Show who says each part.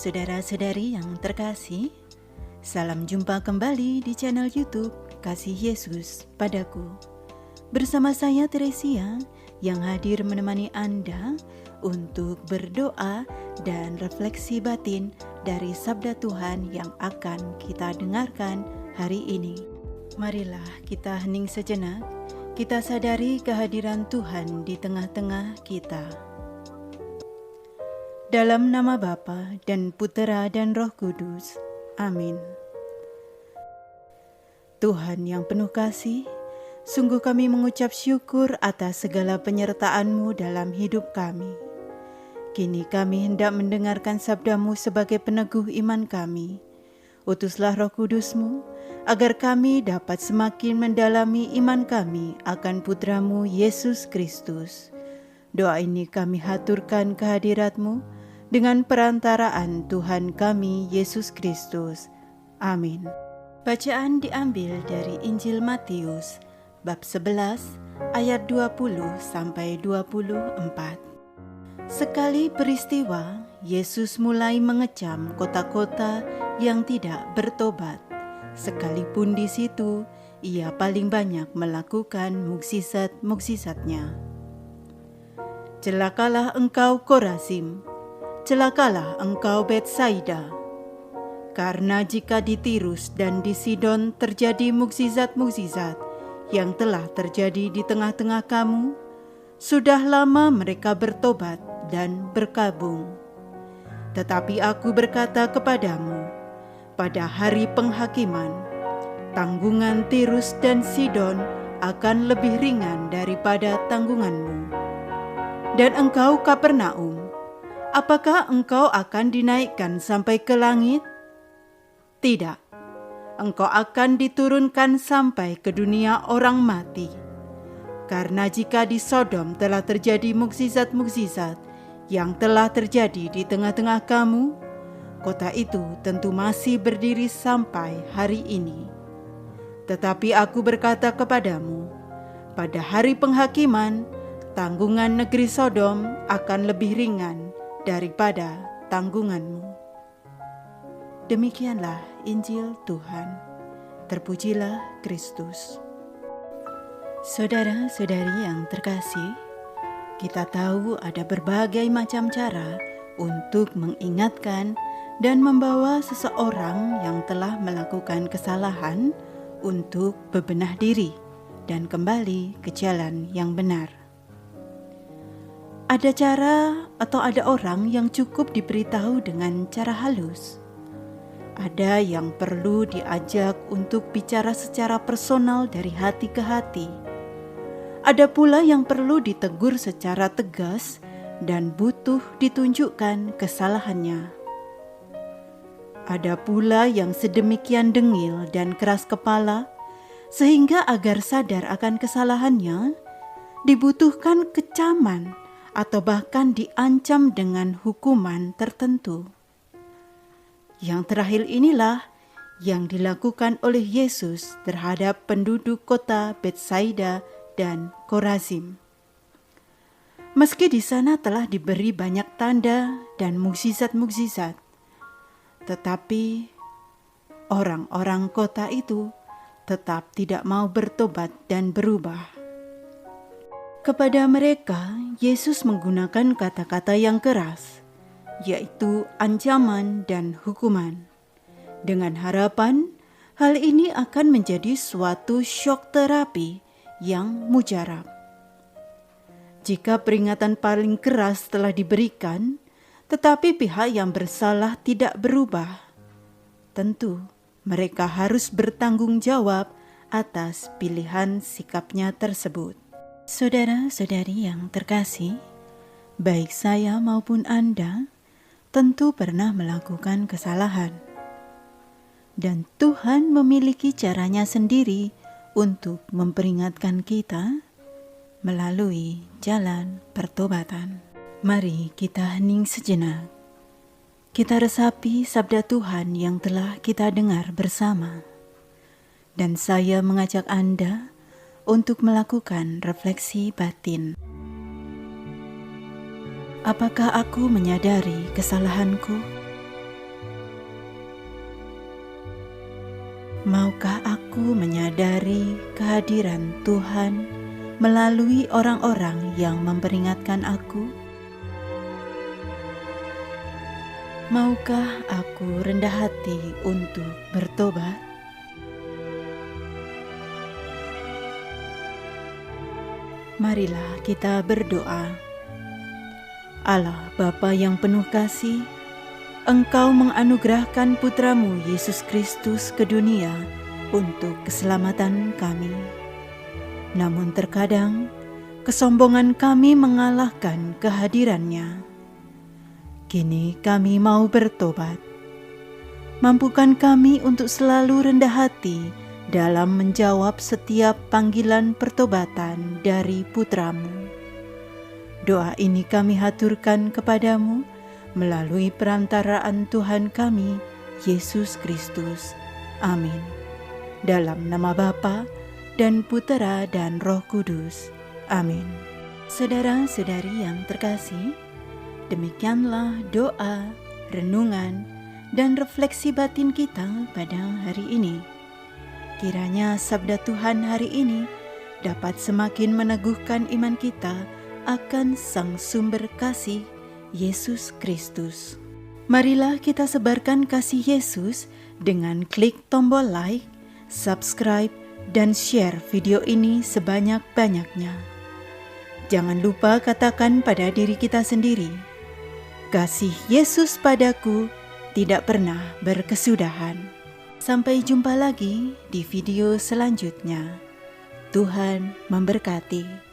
Speaker 1: Saudara-saudari yang terkasih, salam jumpa kembali di channel YouTube Kasih Yesus Padaku. Bersama saya Teresia yang hadir menemani Anda untuk berdoa dan refleksi batin dari sabda Tuhan yang akan kita dengarkan hari ini. Marilah kita hening sejenak, kita sadari kehadiran Tuhan di tengah-tengah kita. Dalam nama Bapa dan Putera dan Roh Kudus. Amin. Tuhan yang penuh kasih, sungguh kami mengucap syukur atas segala penyertaan-Mu dalam hidup kami. Kini kami hendak mendengarkan sabda-Mu sebagai peneguh iman kami. Utuslah Roh Kudus-Mu, agar kami dapat semakin mendalami iman kami akan Putra-Mu Yesus Kristus. Doa ini kami haturkan kehadirat-Mu dengan perantaraan Tuhan kami Yesus Kristus. Amin. Bacaan diambil dari Injil Matius, bab 11, ayat 20-24. Sekali peristiwa, Yesus mulai mengecam kota-kota yang tidak bertobat. Sekalipun di situ, ia paling banyak melakukan mukjizat-mukjizatnya. Celakalah engkau Korazim, celakalah engkau Betsaida, karena jika di Tirus dan di Sidon terjadi mukjizat-mukjizat yang telah terjadi di tengah-tengah kamu, sudah lama mereka bertobat dan berkabung. Tetapi aku berkata kepadamu, pada hari penghakiman, tanggungan Tirus dan Sidon akan lebih ringan daripada tanggunganmu. Dan engkau Kapernaum, apakah engkau akan dinaikkan sampai ke langit? Tidak, engkau akan diturunkan sampai ke dunia orang mati. Karena jika di Sodom telah terjadi mukjizat-mukjizat yang telah terjadi di tengah-tengah kamu, kota itu tentu masih berdiri sampai hari ini. Tetapi aku berkata kepadamu, pada hari penghakiman, tanggungan negeri Sodom akan lebih ringan daripada tanggunganmu. Demikianlah Injil Tuhan. Terpujilah Kristus. Saudara-saudari yang terkasih, kita tahu ada berbagai macam cara untuk mengingatkan dan membawa seseorang yang telah melakukan kesalahan untuk bebenah diri dan kembali ke jalan yang benar. Ada cara atau ada orang yang cukup diberitahu dengan cara halus. Ada yang perlu diajak untuk bicara secara personal dari hati ke hati. Ada pula yang perlu ditegur secara tegas dan butuh ditunjukkan kesalahannya. Ada pula yang sedemikian dengil dan keras kepala sehingga agar sadar akan kesalahannya dibutuhkan kecaman atau bahkan diancam dengan hukuman tertentu. Yang terakhir inilah yang dilakukan oleh Yesus terhadap penduduk kota Betsaida dan Korazim. Meski di sana telah diberi banyak tanda dan mukjizat-mukjizat, tetapi orang-orang kota itu tetap tidak mau bertobat dan berubah. Kepada mereka, Yesus menggunakan kata-kata yang keras, yaitu ancaman dan hukuman. Dengan harapan, hal ini akan menjadi suatu syok terapi yang mujarab. Jika peringatan paling keras telah diberikan, tetapi pihak yang bersalah tidak berubah, tentu mereka harus bertanggung jawab atas pilihan sikapnya tersebut. Saudara-saudari yang terkasih, baik saya maupun Anda tentu pernah melakukan kesalahan. Dan Tuhan memiliki caranya sendiri untuk memperingatkan kita melalui jalan pertobatan. Mari kita hening sejenak. Kita resapi sabda Tuhan yang telah kita dengar bersama. Dan saya mengajak Anda untuk melakukan refleksi batin. Apakah aku menyadari kesalahanku? Maukah aku menyadari kehadiran Tuhan melalui orang-orang yang memperingatkan aku? Maukah aku rendah hati untuk bertobat? Marilah kita berdoa. Allah Bapa yang penuh kasih, Engkau menganugerahkan Putramu Yesus Kristus ke dunia untuk keselamatan kami. Namun terkadang kesombongan kami mengalahkan kehadirannya. Kini kami mau bertobat. Mampukan kami untuk selalu rendah hati dalam menjawab setiap panggilan pertobatan dari Putramu. Doa ini kami haturkan kepadamu melalui perantaraan Tuhan kami, Yesus Kristus. Amin. Dalam nama Bapa dan Putera dan Roh Kudus. Amin. Saudara-saudari yang terkasih, demikianlah doa, renungan, dan refleksi batin kita pada hari ini. Kiranya sabda Tuhan hari ini dapat semakin meneguhkan iman kita akan Sang Sumber Kasih, Yesus Kristus. Marilah kita sebarkan kasih Yesus dengan klik tombol like, subscribe, dan share video ini sebanyak-banyaknya. Jangan lupa katakan pada diri kita sendiri, kasih Yesus padaku tidak pernah berkesudahan. Sampai jumpa lagi di video selanjutnya. Tuhan memberkati.